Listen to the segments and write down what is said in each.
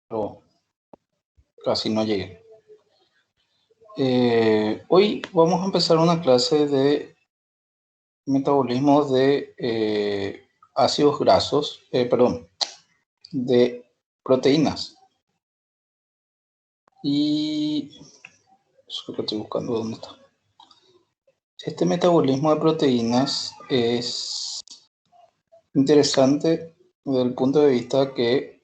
pero casi no llegué. Hoy vamos a empezar una clase de metabolismo de ácidos grasos, de proteínas. Y eso que estoy buscando, ¿dónde está? Este metabolismo de proteínas es interesante desde el punto de vista que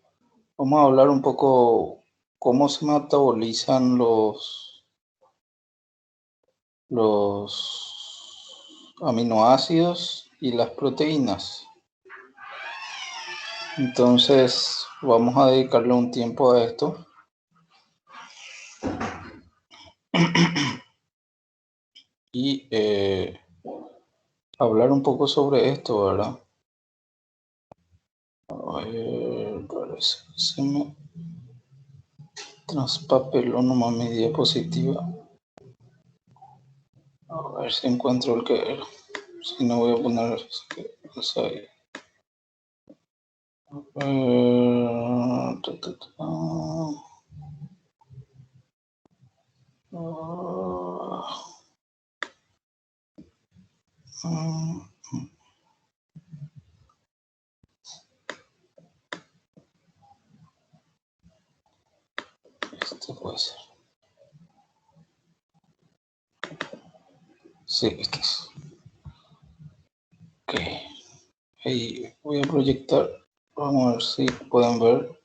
vamos a hablar un poco cómo se metabolizan los aminoácidos y las proteínas. Entonces vamos a dedicarle un tiempo a esto. Y hablar un poco sobre esto, ¿verdad? A ver, parece que se me traspapeló nomás mi diapositiva. A ver si encuentro el que era. Si no, voy a poner eso ahí. Este puede ser. Sí, este es. Ok. Ahí voy a proyectar. Vamos a ver si pueden ver.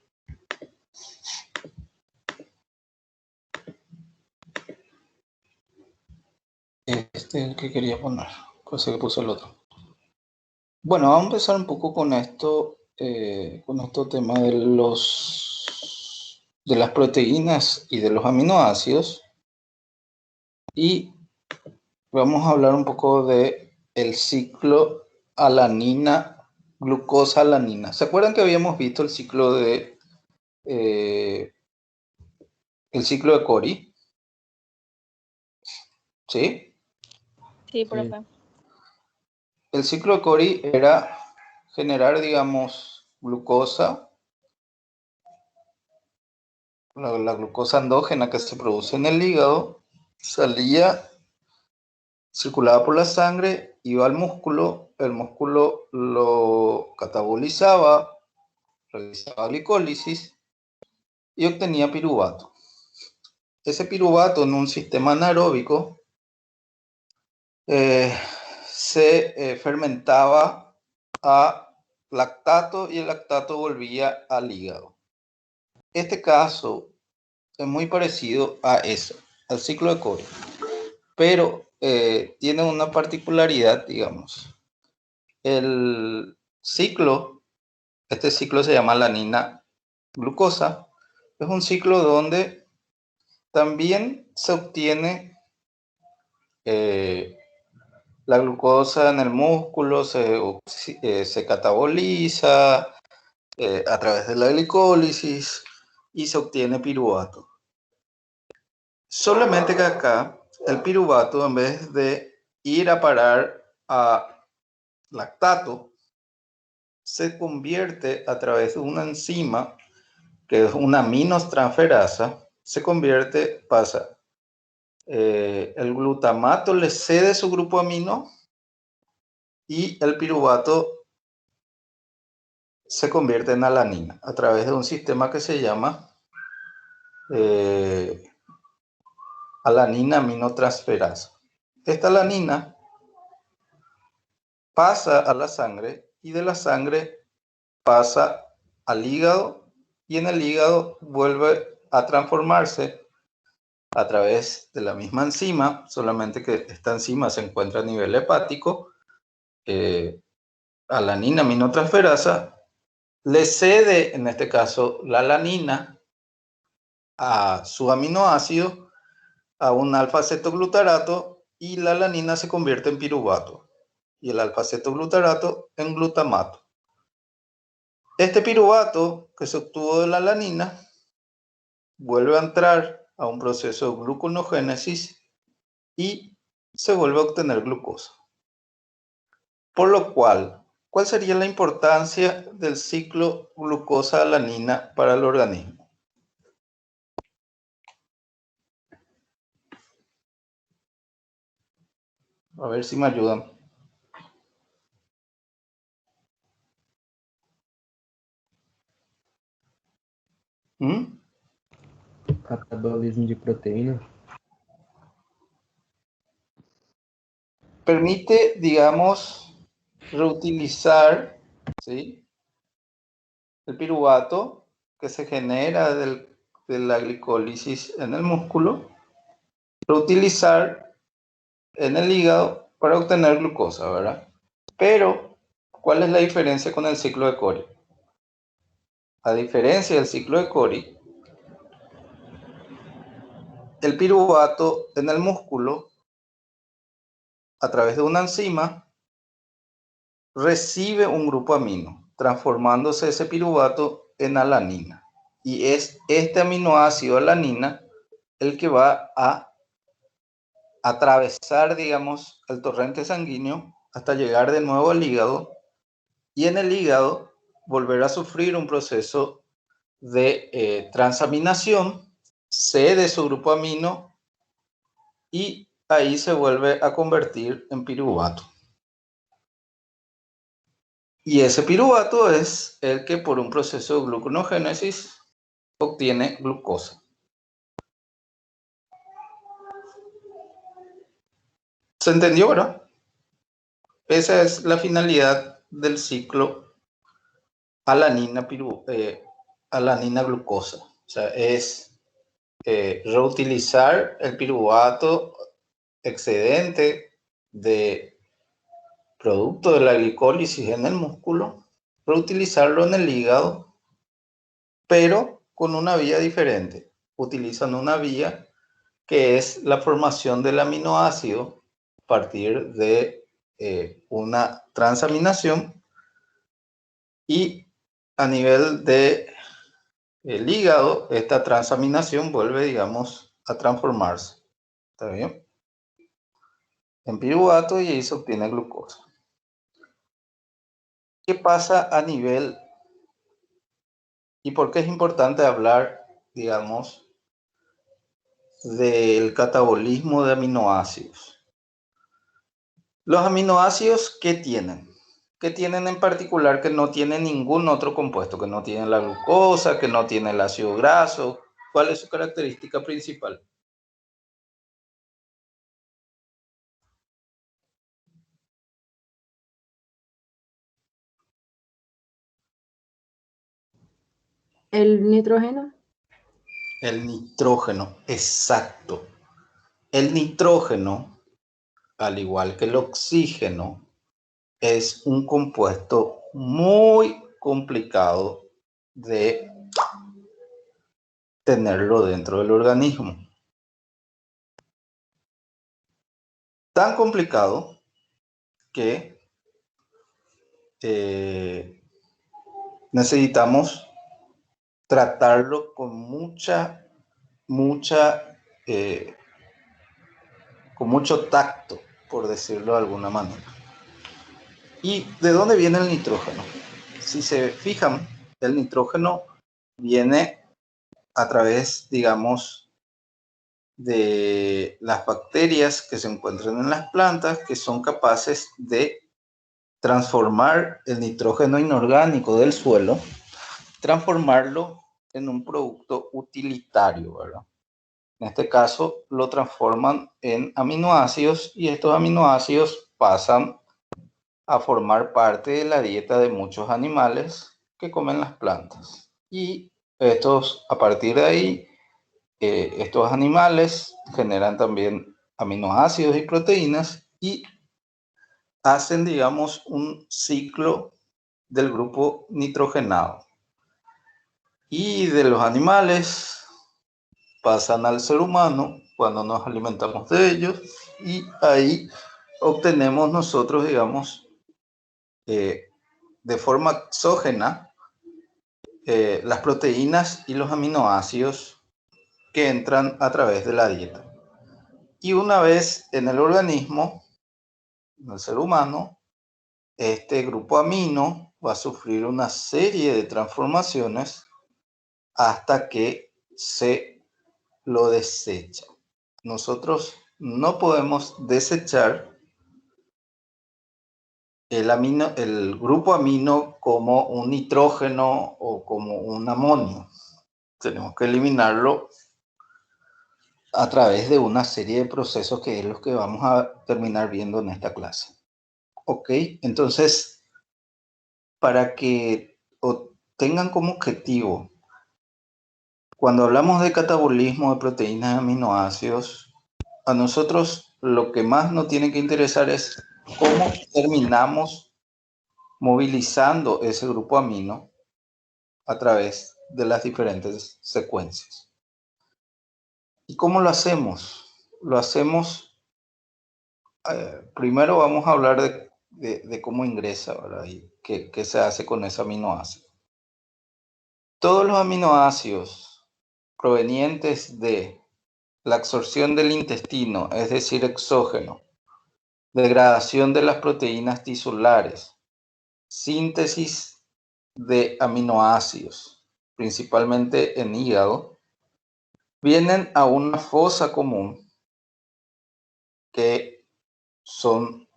Este es el que quería poner. Pues que puse el otro. Bueno, vamos a empezar un poco con esto tema de las proteínas y de los aminoácidos. Y vamos a hablar un poco de el ciclo alanina, glucosa alanina. ¿Se acuerdan que habíamos visto el ciclo de Cori? ¿Sí? Sí, profe. El ciclo de Cori era generar, digamos, glucosa, la glucosa endógena que se produce en el hígado, circulaba por la sangre, iba al músculo, el músculo lo catabolizaba, realizaba glicólisis y obtenía piruvato. Ese piruvato en un sistema anaeróbico se fermentaba a lactato y el lactato volvía al hígado. Este caso es muy parecido a eso, al ciclo de Cori, pero tiene una particularidad, digamos. Este ciclo se llama alanina glucosa, es un ciclo donde también se obtiene la glucosa en el músculo, se cataboliza a través de la glicólisis y se obtiene piruvato. Solamente que acá el piruvato, en vez de ir a parar a lactato, se convierte a través de una enzima que es una aminotransferasa, el glutamato le cede su grupo amino y el piruvato se convierte en alanina a través de un sistema que se llama alanina aminotransferasa. Esta alanina pasa a la sangre y de la sangre pasa al hígado y en el hígado vuelve a transformarse a través de la misma enzima, solamente que esta enzima se encuentra a nivel hepático. Alanina aminotransferasa le cede, en este caso, la alanina a su aminoácido, a un alfa-cetoglutarato, y la alanina se convierte en piruvato y el alfa-cetoglutarato en glutamato. Este piruvato que se obtuvo de la alanina vuelve a entrar a un proceso de gluconogénesis y se vuelve a obtener glucosa. Por lo cual, ¿cuál sería la importancia del ciclo glucosa-alanina para el organismo? A ver si me ayudan. Catabolismo de proteína. Permite, digamos, reutilizar, ¿sí?, el piruvato que se genera de la glicólisis en el músculo, reutilizar en el hígado para obtener glucosa, ¿verdad? Pero, ¿cuál es la diferencia con el ciclo de Cori? A diferencia del ciclo de Cori, el piruvato en el músculo, a través de una enzima, recibe un grupo amino, transformándose ese piruvato en alanina. Y es este aminoácido alanina el que va a atravesar, digamos, el torrente sanguíneo hasta llegar de nuevo al hígado, y en el hígado volver a sufrir un proceso de transaminación, cede su grupo amino y ahí se vuelve a convertir en piruvato. Y ese piruvato es el que por un proceso de gluconeogénesis obtiene glucosa. ¿Se entendió, verdad? Esa es la finalidad del ciclo alanina-glucosa. O sea, es reutilizar el piruvato excedente de producto de la glicólisis en el músculo, reutilizarlo en el hígado, pero con una vía diferente. Utilizan una vía que es la formación del aminoácido a partir de una transaminación, y a nivel de el hígado, esta transaminación vuelve, digamos, a transformarse. ¿Está bien? En piruvato, y ahí se obtiene glucosa. ¿Qué pasa a nivel, y por qué es importante hablar, digamos, del catabolismo de aminoácidos? Los aminoácidos, ¿qué tienen? ¿Qué tienen en particular que no tiene ningún otro compuesto? Que no tiene la glucosa, que no tiene el ácido graso. ¿Cuál es su característica principal? ¿El nitrógeno? El nitrógeno, exacto. El nitrógeno, al igual que el oxígeno, es un compuesto muy complicado de tenerlo dentro del organismo. Tan complicado que necesitamos tratarlo con con mucho tacto, por decirlo de alguna manera. ¿Y de dónde viene el nitrógeno? Si se fijan, el nitrógeno viene a través, digamos, de las bacterias que se encuentran en las plantas, que son capaces de transformar el nitrógeno inorgánico del suelo, transformarlo en un producto utilitario, ¿verdad? En este caso, lo transforman en aminoácidos, y estos aminoácidos pasan a formar parte de la dieta de muchos animales que comen las plantas. Y estos, a partir de ahí, estos animales generan también aminoácidos y proteínas y hacen, digamos, un ciclo del grupo nitrogenado. Y de los animales pasan al ser humano cuando nos alimentamos de ellos, y ahí obtenemos nosotros, digamos, de forma exógena, las proteínas y los aminoácidos que entran a través de la dieta. Y una vez en el organismo, en el ser humano, este grupo amino va a sufrir una serie de transformaciones hasta que se lo desecha. Nosotros no podemos desechar el grupo amino como un nitrógeno o como un amonio. Tenemos que eliminarlo a través de una serie de procesos que es lo que vamos a terminar viendo en esta clase. Ok, entonces, para que tengan como objetivo, cuando hablamos de catabolismo de proteínas y aminoácidos, a nosotros lo que más nos tiene que interesar es cómo terminamos movilizando ese grupo amino a través de las diferentes secuencias. ¿Y cómo lo hacemos? Lo hacemos, primero vamos a hablar de cómo ingresa, ¿verdad? Y qué se hace con ese aminoácido. Todos los aminoácidos provenientes de la absorción del intestino, es decir, exógeno, degradación de las proteínas tisulares, síntesis de aminoácidos, principalmente en hígado, vienen a una fosa común que son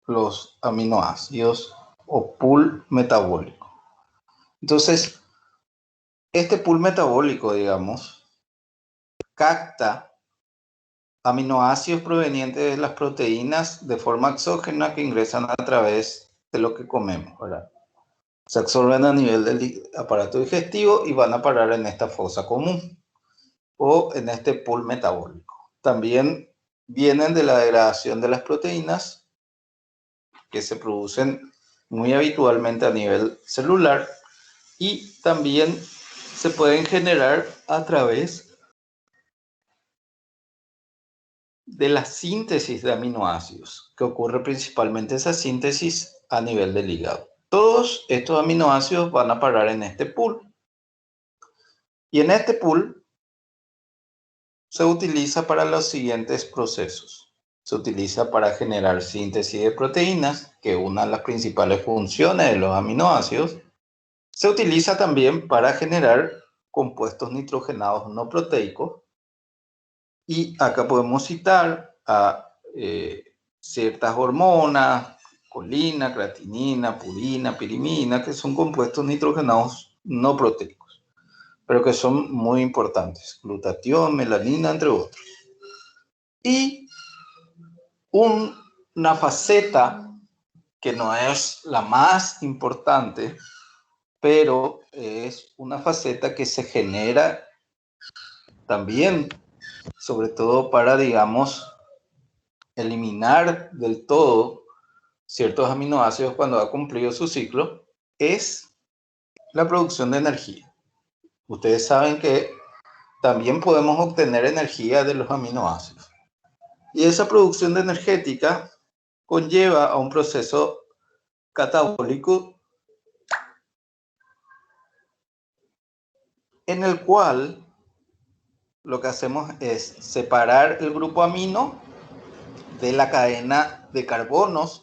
los aminoácidos o pool metabólico. Entonces, este pool metabólico, digamos, capta aminoácidos provenientes de las proteínas de forma exógena que ingresan a través de lo que comemos, ¿verdad? Se absorben a nivel del aparato digestivo y van a parar en esta fosa común o en este pool metabólico. También vienen de la degradación de las proteínas que se producen muy habitualmente a nivel celular y también se pueden generar a través de la síntesis de aminoácidos, que ocurre principalmente esa síntesis a nivel del hígado. Todos estos aminoácidos van a parar en este pool. Y en este pool se utiliza para los siguientes procesos. Se utiliza para generar síntesis de proteínas, que es una de las principales funciones de los aminoácidos. Se utiliza también para generar compuestos nitrogenados no proteicos. Y acá podemos citar a ciertas hormonas, colina, creatinina, purina, pirimina, que son compuestos nitrogenados no proteicos, pero que son muy importantes. Glutatión, melanina, entre otros. Y una faceta que no es la más importante, pero es una faceta que se genera también, sobre todo para, digamos, eliminar del todo ciertos aminoácidos cuando ha cumplido su ciclo, es la producción de energía. Ustedes saben que también podemos obtener energía de los aminoácidos. Y esa producción de energética conlleva a un proceso catabólico en el cual lo que hacemos es separar el grupo amino de la cadena de carbonos,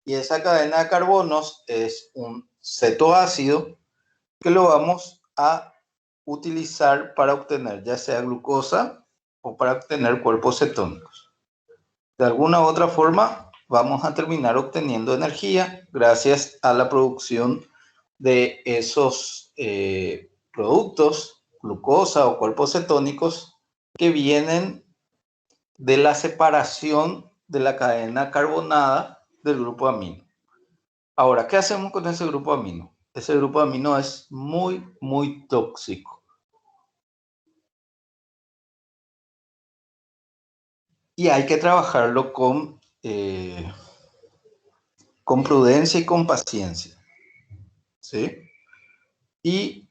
y esa cadena de carbonos es un cetoácido que lo vamos a utilizar para obtener ya sea glucosa o para obtener cuerpos cetónicos. De alguna u otra forma vamos a terminar obteniendo energía gracias a la producción de esos productos, glucosa o cuerpos cetónicos, que vienen de la separación de la cadena carbonada del grupo amino. Ahora, ¿qué hacemos con ese grupo amino? Ese grupo amino es muy, muy tóxico. Y hay que trabajarlo con prudencia y con paciencia. ¿Sí? Y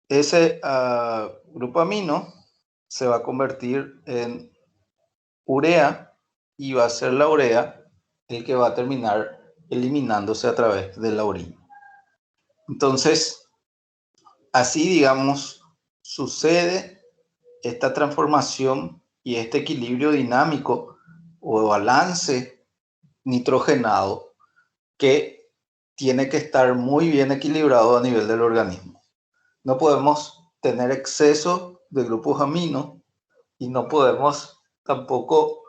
ese grupo amino se va a convertir en urea y va a ser la urea el que va a terminar eliminándose a través de la orina. Entonces, así, digamos, sucede esta transformación y este equilibrio dinámico o balance nitrogenado que tiene que estar muy bien equilibrado a nivel del organismo. No podemos tener exceso de grupos amino y no podemos tampoco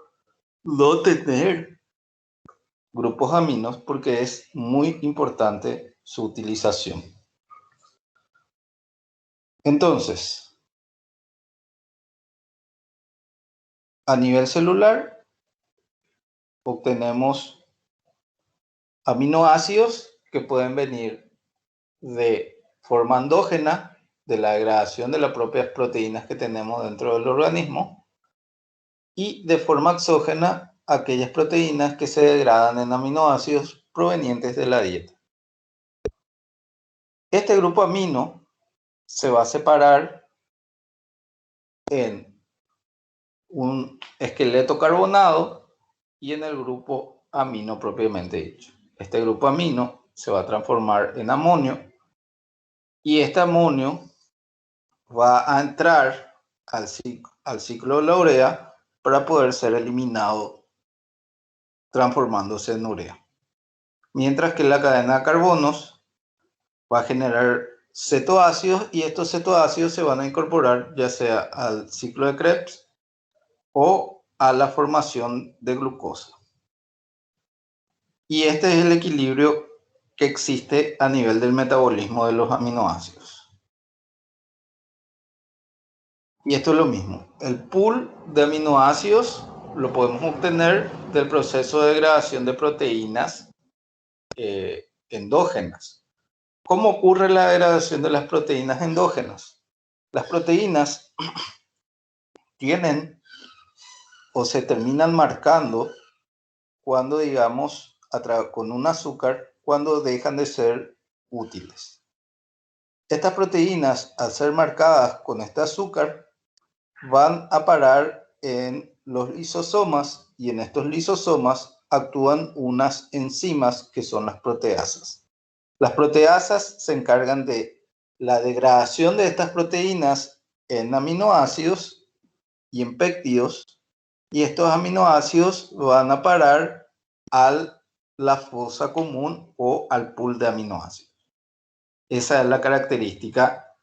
no tener grupos aminos porque es muy importante su utilización. Entonces, a nivel celular, obtenemos aminoácidos que pueden venir de forma endógena, de la degradación de las propias proteínas que tenemos dentro del organismo, y de forma exógena, aquellas proteínas que se degradan en aminoácidos provenientes de la dieta. Este grupo amino se va a separar en un esqueleto carbonado y en el grupo amino propiamente dicho. Este grupo amino se va a transformar en amonio y este amonio va a entrar al ciclo de la urea para poder ser eliminado transformándose en urea. Mientras que la cadena de carbonos va a generar cetoácidos y estos cetoácidos se van a incorporar ya sea al ciclo de Krebs o a la formación de glucosa. Y este es el equilibrio que existe a nivel del metabolismo de los aminoácidos. Y esto es lo mismo. El pool de aminoácidos lo podemos obtener del proceso de degradación de proteínas endógenas. ¿Cómo ocurre la degradación de las proteínas endógenas? Las proteínas tienen o se terminan marcando cuando, digamos, con un azúcar, cuando dejan de ser útiles. Estas proteínas, al ser marcadas con este azúcar, van a parar en los lisosomas y en estos lisosomas actúan unas enzimas que son las proteasas. Las proteasas se encargan de la degradación de estas proteínas en aminoácidos y en péptidos, y estos aminoácidos van a parar a la fosa común o al pool de aminoácidos. Esa es la característica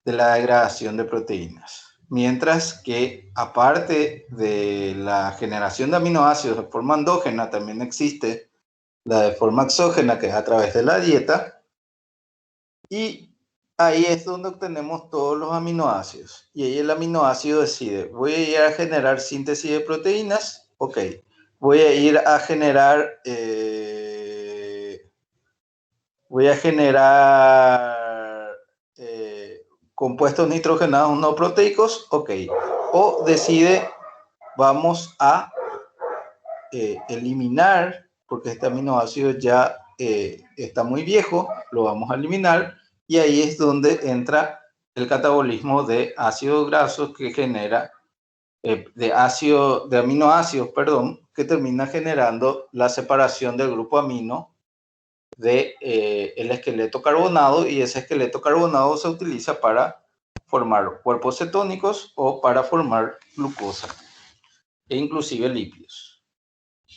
de la degradación de proteínas. Mientras que, aparte de la generación de aminoácidos de forma endógena, también existe la de forma exógena, que es a través de la dieta, y ahí es donde obtenemos todos los aminoácidos. Y ahí el aminoácido decide, voy a ir a generar síntesis de proteínas, ok, voy a ir a generar, compuestos nitrogenados no proteicos, ok, o decide, vamos a eliminar, porque este aminoácido ya está muy viejo, lo vamos a eliminar, y ahí es donde entra el catabolismo de ácidos grasos que genera, de aminoácidos, perdón, que termina generando la separación del grupo amino de el esqueleto carbonado, y ese esqueleto carbonado se utiliza para formar cuerpos cetónicos o para formar glucosa e inclusive lípidos.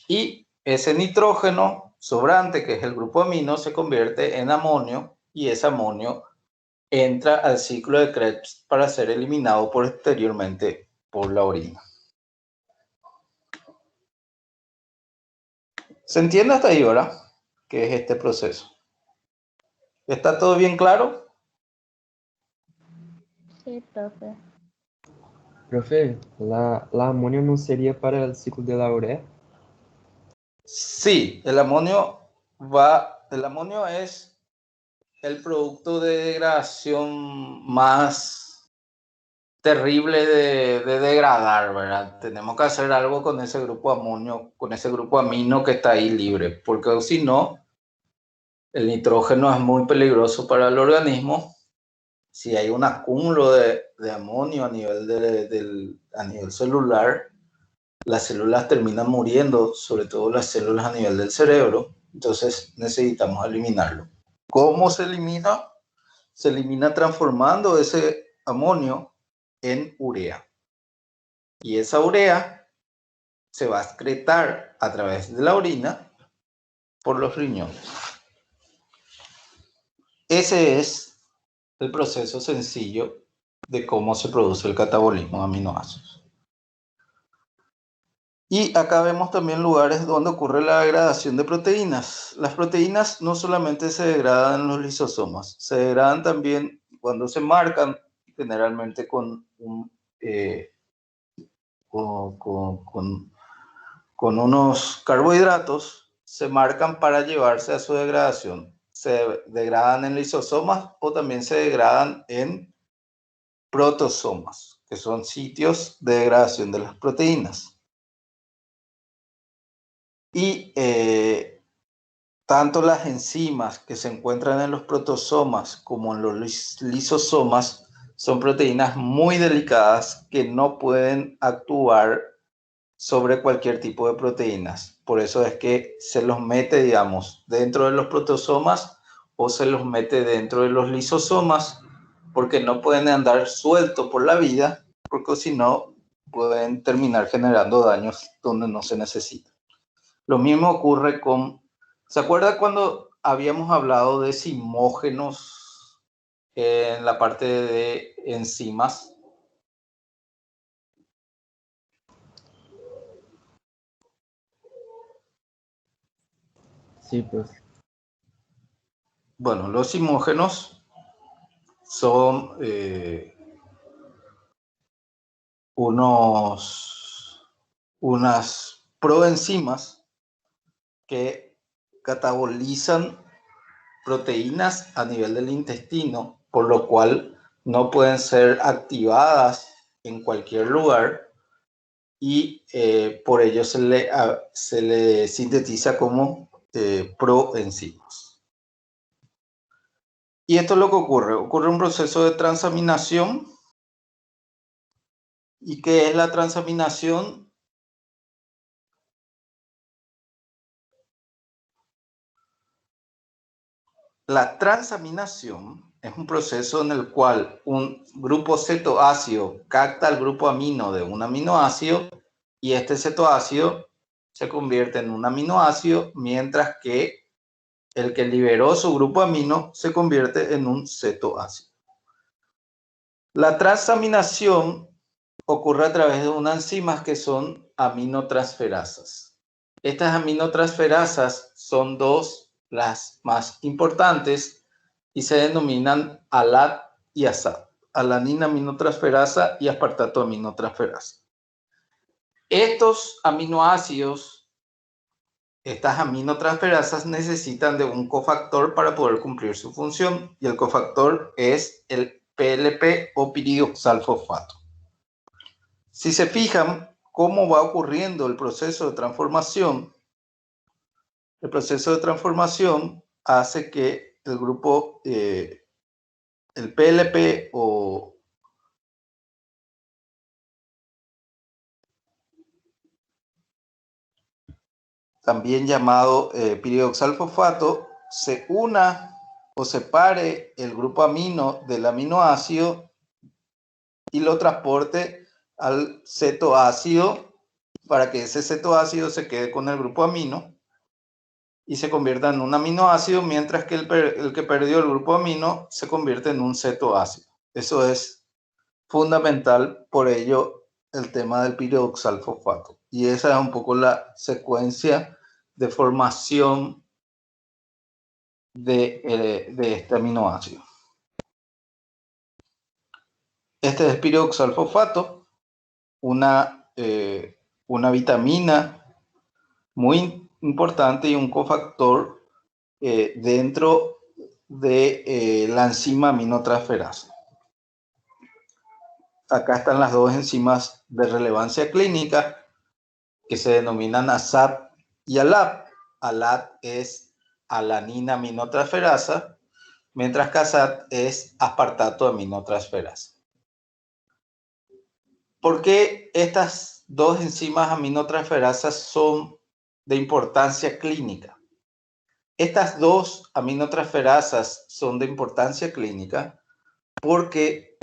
Y ese nitrógeno sobrante, que es el grupo amino, se convierte en amonio y ese amonio entra al ciclo de Krebs para ser eliminado posteriormente por la orina. ¿Se entiende hasta ahí, verdad? ¿Qué es este proceso? ¿Está todo bien claro? Sí, profe. Profe, la amonio no sería para el ciclo de la urea. Sí, el amonio es el producto de degradación más terrible de degradar, ¿verdad? Tenemos que hacer algo con ese grupo amonio, con ese grupo amino que está ahí libre, porque si no, el nitrógeno es muy peligroso para el organismo. Si hay un acúmulo de amonio a nivel, a nivel celular, las células terminan muriendo, sobre todo las células a nivel del cerebro, entonces necesitamos eliminarlo. ¿Cómo se elimina? Se elimina transformando ese amonio en urea. Y esa urea se va a excretar a través de la orina por los riñones. Ese es el proceso sencillo de cómo se produce el catabolismo de aminoácidos. Y acá vemos también lugares donde ocurre la degradación de proteínas. Las proteínas no solamente se degradan en los lisosomas, se degradan también cuando se marcan, generalmente con unos carbohidratos, se marcan para llevarse a su degradación. Se degradan en lisosomas o también se degradan en protosomas, que son sitios de degradación de las proteínas. Y tanto las enzimas que se encuentran en los protosomas como en los lisosomas son proteínas muy delicadas que no pueden actuar sobre cualquier tipo de proteínas. Por eso es que se los mete, digamos, dentro de los protosomas o se los mete dentro de los lisosomas, porque no pueden andar sueltos por la vida, porque si no pueden terminar generando daños donde no se necesita. Lo mismo ocurre con, ¿se acuerda cuando habíamos hablado de zimógenos en la parte de enzimas? Sí, pues. Bueno, los zimógenos son unas proenzimas que catabolizan proteínas a nivel del intestino, por lo cual no pueden ser activadas en cualquier lugar y por ello se le sintetiza como proenzimas. Y esto es lo que ocurre. Ocurre un proceso de transaminación. ¿Y qué es la transaminación? La transaminación es un proceso en el cual un grupo cetoácido capta el grupo amino de un aminoácido y este cetoácido se convierte en un aminoácido, mientras que el que liberó su grupo amino se convierte en un cetoácido. La transaminación ocurre a través de unas enzimas que son aminotransferasas. Estas aminotransferasas son dos, las más importantes, y se denominan ALAT y ASAT, alanina aminotransferasa y aspartato aminotransferasa. Estos aminoácidos, estas aminotransferasas necesitan de un cofactor para poder cumplir su función, y el cofactor es el PLP o piridoxalfosfato. Si se fijan cómo va ocurriendo el proceso de transformación, el proceso de transformación hace que el grupo, el PLP o también llamado piridoxalfosfato, se una o separe el grupo amino del aminoácido y lo transporte al cetoácido para que ese cetoácido se quede con el grupo amino y se convierta en un aminoácido, mientras que el que perdió el grupo amino se convierte en un cetoácido. Eso es fundamental, por ello el tema del piridoxalfosfato. Y esa es un poco la secuencia de formación de este aminoácido. Este es piridoxalfosfato, una vitamina muy importante y un cofactor dentro de la enzima aminotransferasa. Acá están las dos enzimas de relevancia clínica que se denominan ASAT y ALAT. ALAT es alanina aminotransferasa, mientras que ASAT es aspartato aminotransferasa. ¿Por qué estas dos enzimas aminotransferasas son de importancia clínica? Estas dos aminotransferasas son de importancia clínica porque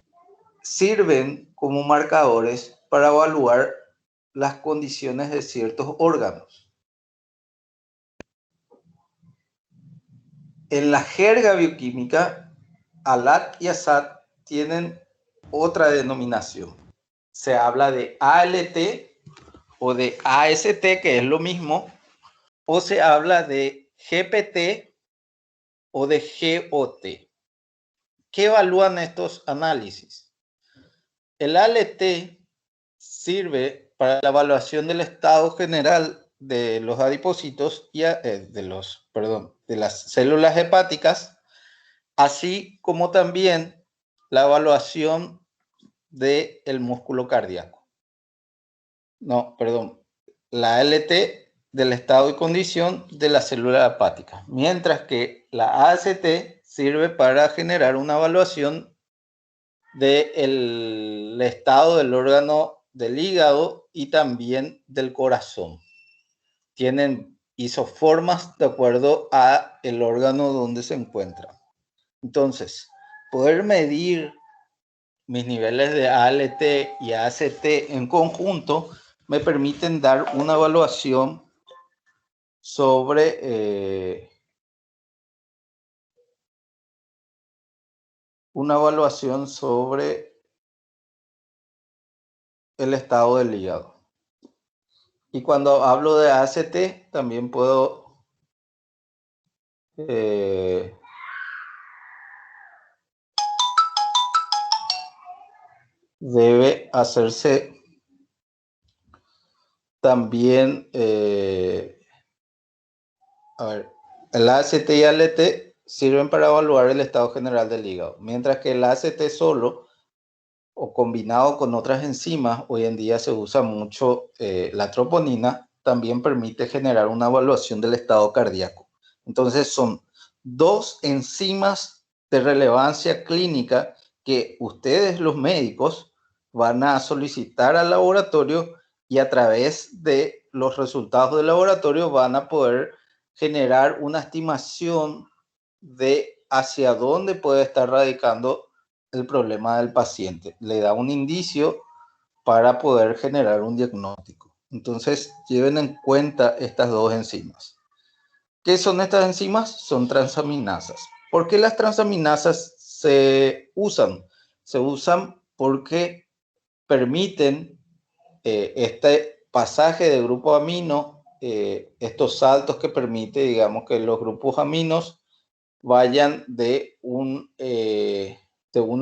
sirven como marcadores para evaluar las condiciones de ciertos órganos. En la jerga bioquímica, ALAT y ASAT tienen otra denominación. Se habla de ALT o de AST, que es lo mismo, o se habla de GPT o de GOT. ¿Qué evalúan estos análisis? El ALT sirve para la evaluación del estado general de los adipocitos y de las células hepáticas, así como también la evaluación del músculo cardíaco. No, perdón. La ALT del estado y condición de la célula hepática, mientras que la AST sirve para generar una evaluación del estado del órgano del hígado y también del corazón. Tienen isoformas de acuerdo a el órgano donde se encuentran. Entonces, poder medir mis niveles de ALT y AST en conjunto me permiten dar una evaluación sobre el estado del hígado. Y cuando hablo de AST, también puedo debe hacerse también, el AST y ALT sirven para evaluar el estado general del hígado, mientras que el AST solo o combinado con otras enzimas, hoy en día se usa mucho la troponina, también permite generar una evaluación del estado cardíaco. Entonces son dos enzimas de relevancia clínica que ustedes, los médicos, van a solicitar al laboratorio y a través de los resultados del laboratorio van a poder generar una estimación de hacia dónde puede estar radicando el problema del paciente. Le da un indicio para poder generar un diagnóstico. Entonces, lleven en cuenta estas dos enzimas. ¿Qué son estas enzimas? Son transaminasas. ¿Por qué las transaminasas se usan? Se usan porque permiten este pasaje de grupo amino, estos saltos que permite, digamos, que los grupos aminos vayan de un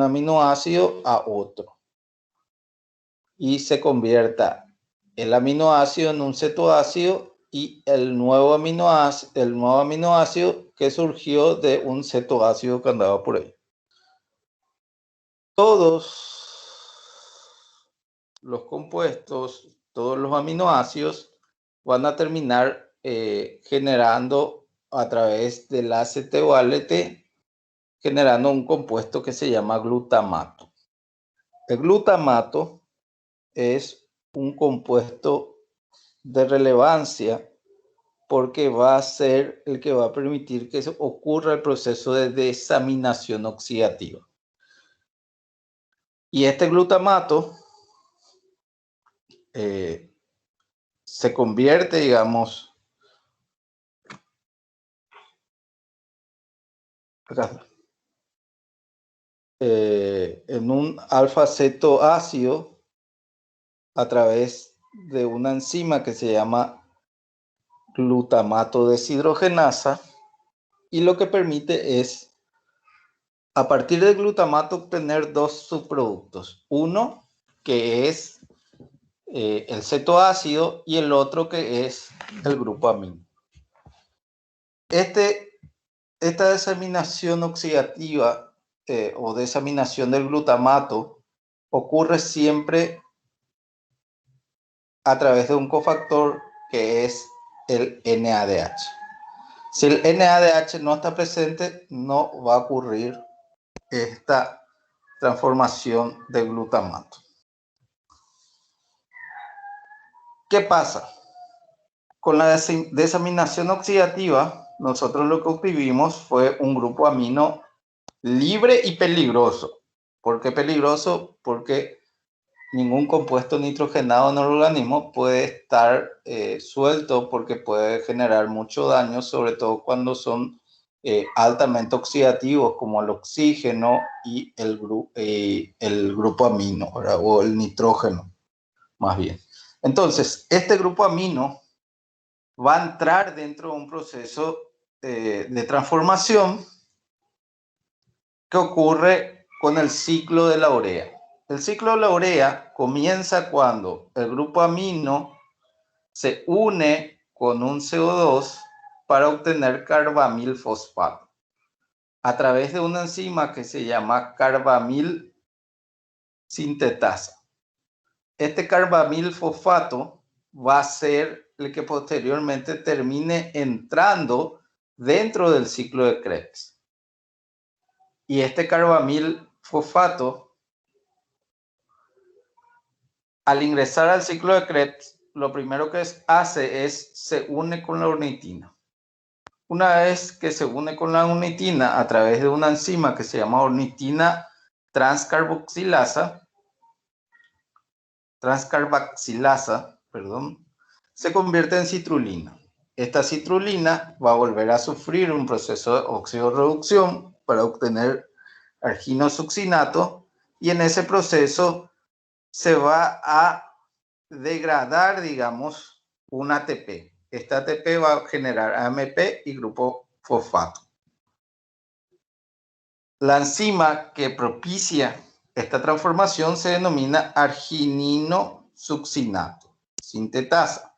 aminoácido a otro y se convierta el aminoácido en un cetoácido y el nuevo aminoácido que surgió de un cetoácido que andaba por ahí. Todos los compuestos, todos los aminoácidos van a terminar generando a través del ACT o ALT, generando un compuesto que se llama glutamato. El glutamato es un compuesto de relevancia porque va a ser el que va a permitir que ocurra el proceso de desaminación oxidativa. Y este glutamato se convierte, digamos, en un alfa-cetoácido a través de una enzima que se llama glutamato deshidrogenasa, y lo que permite es, a partir del glutamato, obtener dos subproductos. Uno, que es el cetoácido, y el otro, que es el grupo amino. Esta desaminación oxidativa o desaminación del glutamato ocurre siempre a través de un cofactor que es el NADH. Si el NADH no está presente, no va a ocurrir esta transformación de glutamato. ¿Qué pasa? Con la desaminación oxidativa, nosotros lo que obtuvimos fue un grupo amino libre y peligroso. ¿Por qué peligroso? Porque ningún compuesto nitrogenado en el organismo puede estar suelto, porque puede generar mucho daño, sobre todo cuando son altamente oxidativos, como el oxígeno y el grupo amino, ¿verdad? O el nitrógeno, más bien. Entonces, este grupo amino va a entrar dentro de un proceso de transformación que ocurre con el ciclo de la urea. El ciclo de la urea comienza cuando el grupo amino se une con un CO2 para obtener carbamil fosfato a través de una enzima que se llama carbamil sintetasa. Este carbamil fosfato va a ser el que posteriormente termine entrando dentro del ciclo de Krebs. Y este carbamil fosfato, al ingresar al ciclo de Krebs, lo primero que hace es se une con la ornitina. Una vez que se une con la ornitina a través de una enzima que se llama ornitina transcarboxilasa, se convierte en citrulina. Esta citrulina va a volver a sufrir un proceso de oxidorreducción para obtener arginosuccinato, y en ese proceso se va a degradar, digamos, un ATP. Este ATP va a generar AMP y grupo fosfato. La enzima que propicia esta transformación se denomina argininosuccinato, sintetasa.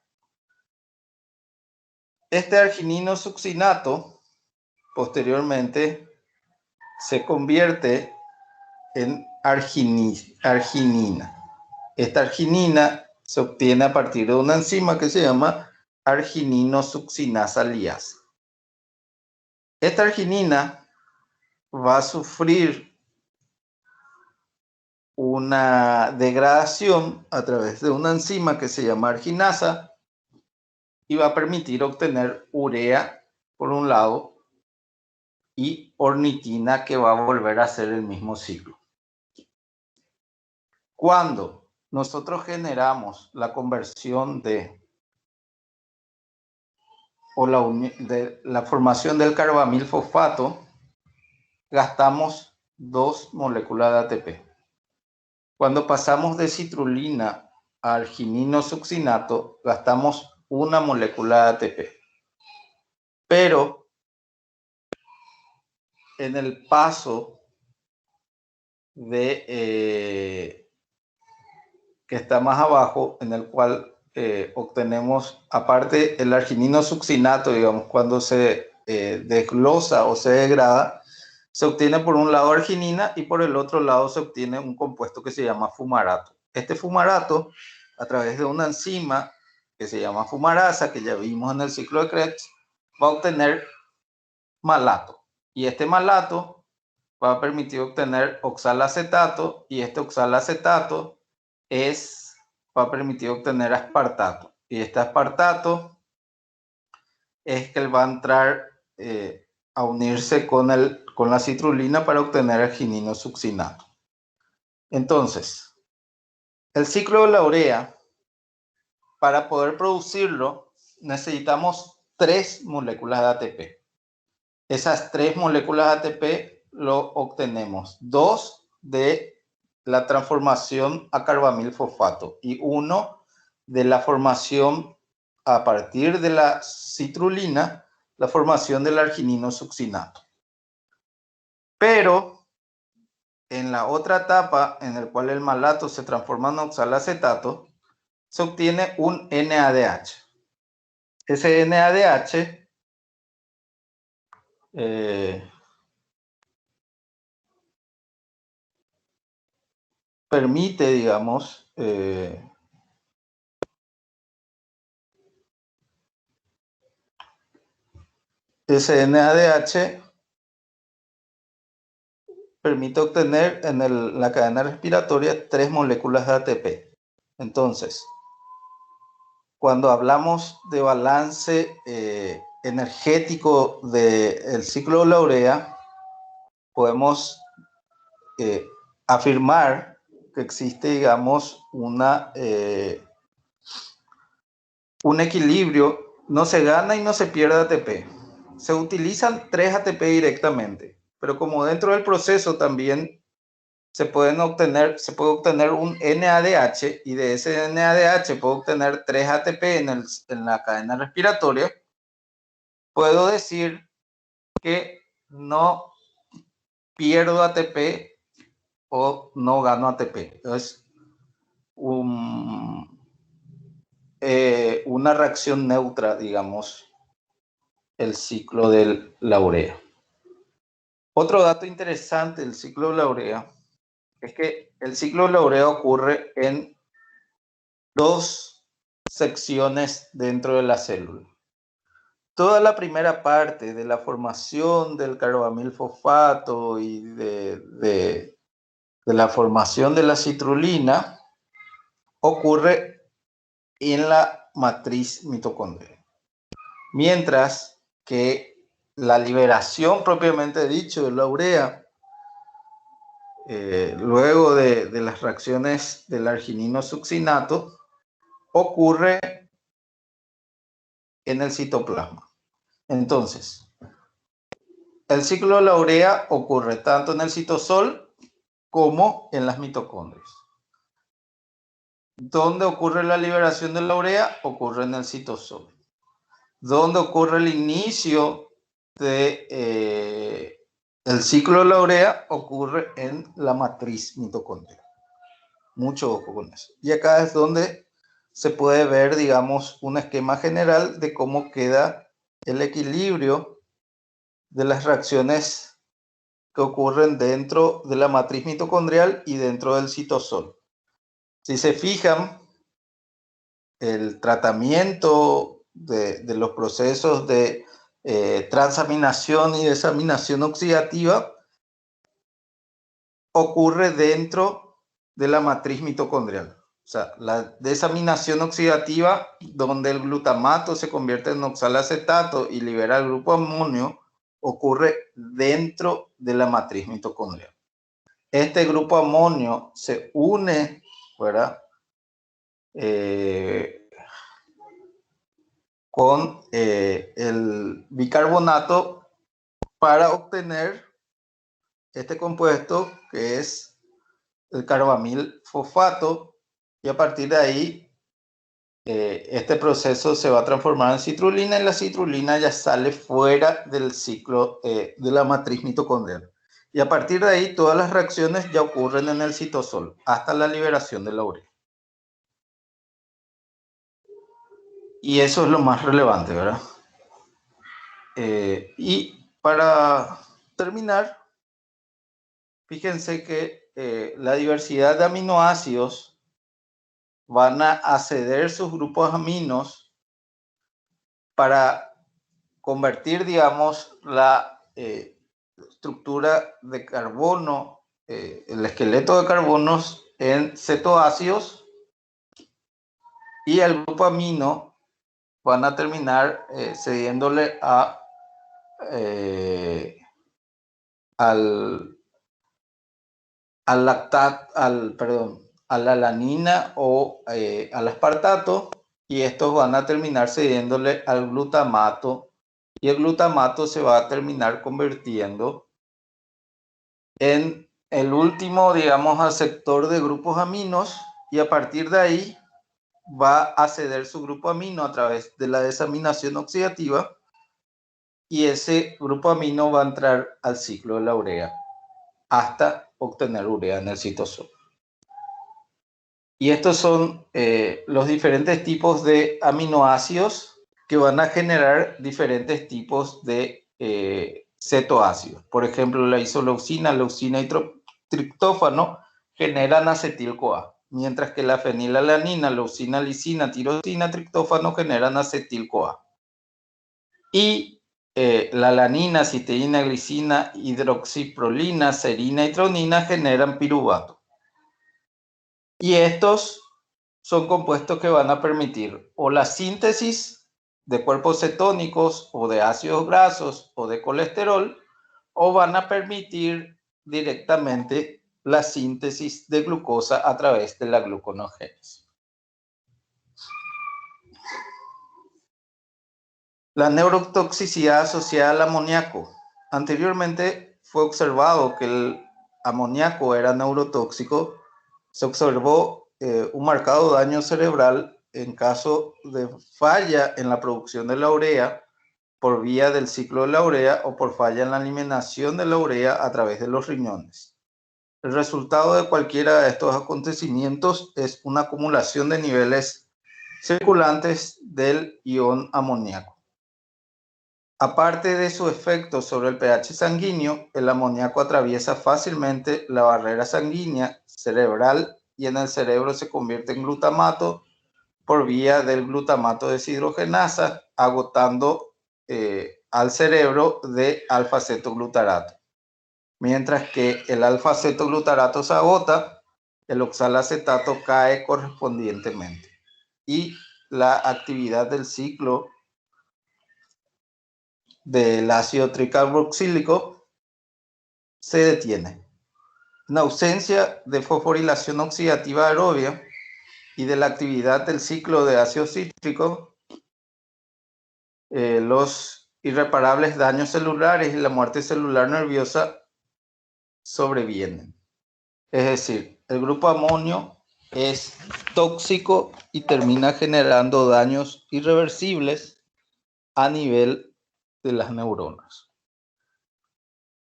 Este argininosuccinato posteriormente se convierte en arginina. Esta arginina se obtiene a partir de una enzima que se llama argininosuccinasa liasa. Esta arginina va a sufrir una degradación a través de una enzima que se llama arginasa y va a permitir obtener urea por un lado y ornitina, que va a volver a hacer el mismo ciclo. Cuando nosotros generamos la conversión de la formación del carbamil fosfato, gastamos 2 moléculas de ATP. Cuando pasamos de citrulina a argininosuccinato, gastamos 1 molécula de ATP. Pero en el paso que está más abajo, en el cual obtenemos, aparte el argininosuccinato, digamos, cuando se desglosa o se degrada, se obtiene por un lado arginina y por el otro lado se obtiene un compuesto que se llama fumarato. Este fumarato, a través de una enzima que se llama fumarasa, que ya vimos en el ciclo de Krebs, va a obtener malato. Y este malato va a permitir obtener oxalacetato, y este oxalacetato va a permitir obtener aspartato. Y este aspartato es que él va a entrar a unirse con la citrulina para obtener argininosuccinato. Entonces, el ciclo de la urea, para poder producirlo, necesitamos 3 moléculas de ATP. Esas 3 moléculas de ATP lo obtenemos 2 de la transformación a carbamil fosfato y 1 de la formación a partir de la citrulina, la formación del argininosuccinato. Pero en la otra etapa, en la cual el malato se transforma en oxalacetato, se obtiene un NADH. Ese NADH permite, digamos, ese NADH permite obtener en la cadena respiratoria 3 moléculas de ATP. Entonces, cuando hablamos de balance energético del ciclo de la urea, podemos afirmar que existe, digamos, un equilibrio. No se gana y no se pierde ATP. Se utilizan 3 ATP directamente, pero como dentro del proceso también se puede obtener un NADH, y de ese NADH puedo obtener 3 ATP en la cadena respiratoria. Puedo decir que no pierdo ATP o no gano ATP. Es una reacción neutra, digamos, el ciclo de la urea. Otro dato interesante del ciclo de la urea es que el ciclo de la urea ocurre en 2 secciones dentro de la célula. Toda la primera parte de la formación del carbamilfosfato y de la formación de la citrulina ocurre en la matriz mitocondrial. Mientras que la liberación propiamente dicho de la urea, luego de las reacciones del arginino succinato, ocurre en el citoplasma. Entonces, el ciclo de la urea ocurre tanto en el citosol como en las mitocondrias. ¿Dónde ocurre la liberación de la urea? Ocurre en el citosol. ¿Dónde ocurre el inicio de el ciclo de la urea? Ocurre en la matriz mitocondrial. Mucho ojo con eso. Y acá es donde se puede ver, digamos, un esquema general de cómo queda el equilibrio de las reacciones que ocurren dentro de la matriz mitocondrial y dentro del citosol. Si se fijan, el tratamiento de los procesos de transaminación y desaminación oxidativa ocurre dentro de la matriz mitocondrial. O sea, la desaminación oxidativa, donde el glutamato se convierte en oxalacetato y libera el grupo amonio, ocurre dentro de la matriz mitocondrial. Este grupo amonio se une, ¿verdad? Con el bicarbonato para obtener este compuesto que es el carbamilfosfato, y a partir de ahí este proceso se va a transformar en citrulina, y la citrulina ya sale fuera del ciclo de la matriz mitocondrial. Y a partir de ahí todas las reacciones ya ocurren en el citosol hasta la liberación de la urea. Y eso es lo más relevante, ¿verdad? Y para terminar, fíjense que la diversidad de aminoácidos van a ceder sus grupos aminos para convertir, digamos, la estructura de carbono, el esqueleto de carbonos en cetoácidos, y el grupo amino van a terminar cediéndole a a la alanina o al aspartato, y estos van a terminar cediéndole al glutamato, y el glutamato se va a terminar convirtiendo en el último, digamos, aceptor de grupos aminos, y a partir de ahí va a ceder su grupo amino a través de la desaminación oxidativa, y ese grupo amino va a entrar al ciclo de la urea hasta obtener urea en el citosol. Y estos son los diferentes tipos de aminoácidos que van a generar diferentes tipos de cetoácidos. Por ejemplo, la isoleucina, leucina y triptófano generan acetil-CoA, mientras que la fenilalanina, leucina, lisina, tirosina, triptófano generan acetil-CoA. Y la alanina, cisteína, glicina, hidroxiprolina, serina y tronina generan piruvato. Y estos son compuestos que van a permitir o la síntesis de cuerpos cetónicos o de ácidos grasos o de colesterol, o van a permitir directamente la síntesis de glucosa a través de la gluconogénesis. La neurotoxicidad asociada al amoníaco. Anteriormente fue observado que amoníaco era neurotóxico, se observó un marcado daño cerebral en caso de falla en la producción de la urea por vía del ciclo de la urea o por falla en la eliminación de la urea a través de los riñones. El resultado de cualquiera de estos acontecimientos es una acumulación de niveles circulantes del ion amoníaco. Aparte de su efecto sobre el pH sanguíneo, el amoníaco atraviesa fácilmente la barrera sanguínea cerebral y en el cerebro se convierte en glutamato por vía del glutamato deshidrogenasa, agotando al cerebro de alfa-cetoglutarato. Mientras que el alfa-cetoglutarato se agota, el oxalacetato cae correspondientemente y la actividad del ciclo del ácido tricarboxílico se detiene. En ausencia de fosforilación oxidativa aerobia y de la actividad del ciclo de ácido cítrico, los irreparables daños celulares y la muerte celular nerviosa sobrevienen. Es decir, el grupo amonio es tóxico y termina generando daños irreversibles a nivel de las neuronas.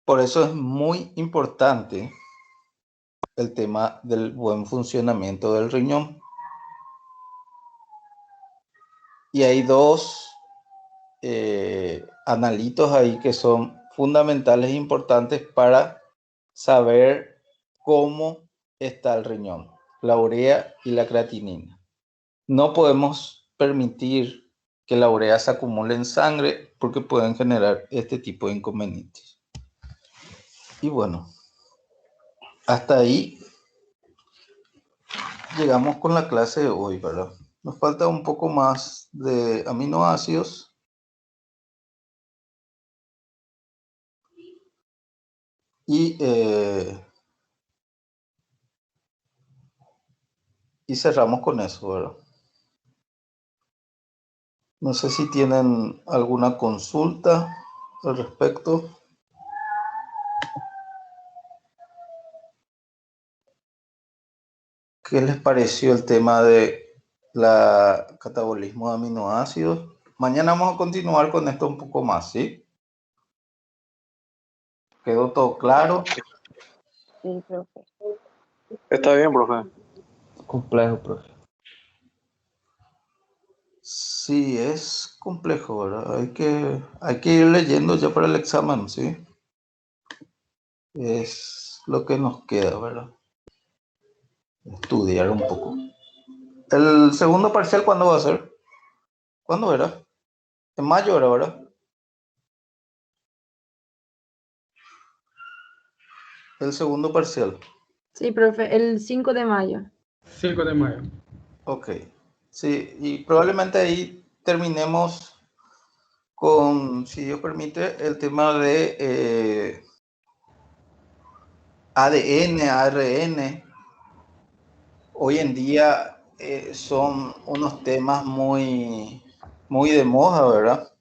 Por eso es muy importante el tema del buen funcionamiento del riñón. Y hay dos analitos ahí que son fundamentales e importantes para saber cómo está el riñón: la urea y la creatinina. No podemos permitir que la urea se acumule en sangre porque pueden generar este tipo de inconvenientes. Y bueno, hasta ahí llegamos con la clase de hoy, ¿verdad? Nos falta un poco más de aminoácidos. Y cerramos con eso, ¿verdad? No sé si tienen alguna consulta al respecto. ¿Qué les pareció el tema de la catabolismo de aminoácidos? Mañana vamos a continuar con esto un poco más, ¿sí? ¿Quedó todo claro? Sí, profe. Está bien, profe. Complejo, profe. Sí, es complejo, ¿verdad? Hay que ir leyendo ya para el examen, ¿sí? Es lo que nos queda, ¿verdad? Estudiar un poco. ¿El segundo parcial cuándo va a ser? ¿Cuándo era? En mayo era, ¿verdad? El segundo parcial. Sí, profe, el 5 de mayo. 5 de mayo. Ok. Sí, y probablemente ahí terminemos con, si Dios permite, el tema de ADN, ARN. Hoy en día son unos temas muy de moda, ¿verdad?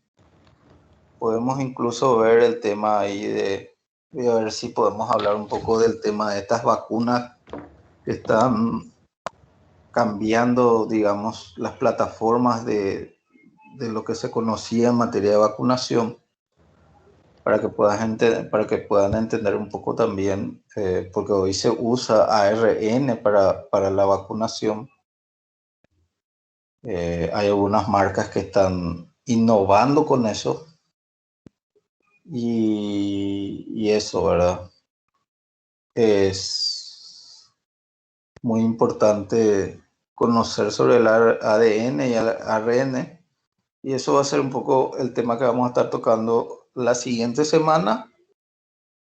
Podemos incluso ver el tema ahí voy a ver si podemos hablar un poco del tema de estas vacunas que están cambiando, digamos, las plataformas de lo que se conocía en materia de vacunación, para que puedan entender un poco también, porque hoy se usa ARN para la vacunación. Hay algunas marcas que están innovando con eso y eso, ¿verdad? Es muy importante conocer sobre el ADN y el ARN, y eso va a ser un poco el tema que vamos a estar tocando la siguiente semana,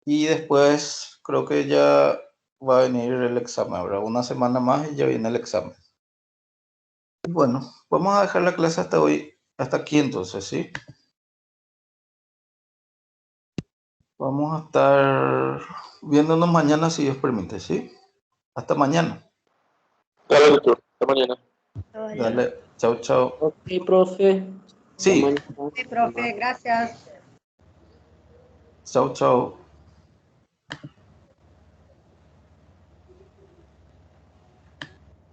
y después creo que ya va a venir el examen, ¿verdad? Una semana más y ya viene el examen. Y bueno, vamos a dejar la clase hasta hoy, hasta aquí entonces, ¿sí? Vamos a estar viéndonos mañana si Dios permite, ¿sí? Hasta mañana. Dale, doctor. Hasta mañana. Dale, chao, chao. Ok, profe. Sí, Hasta mañana. Sí, profe, gracias. chao, chao.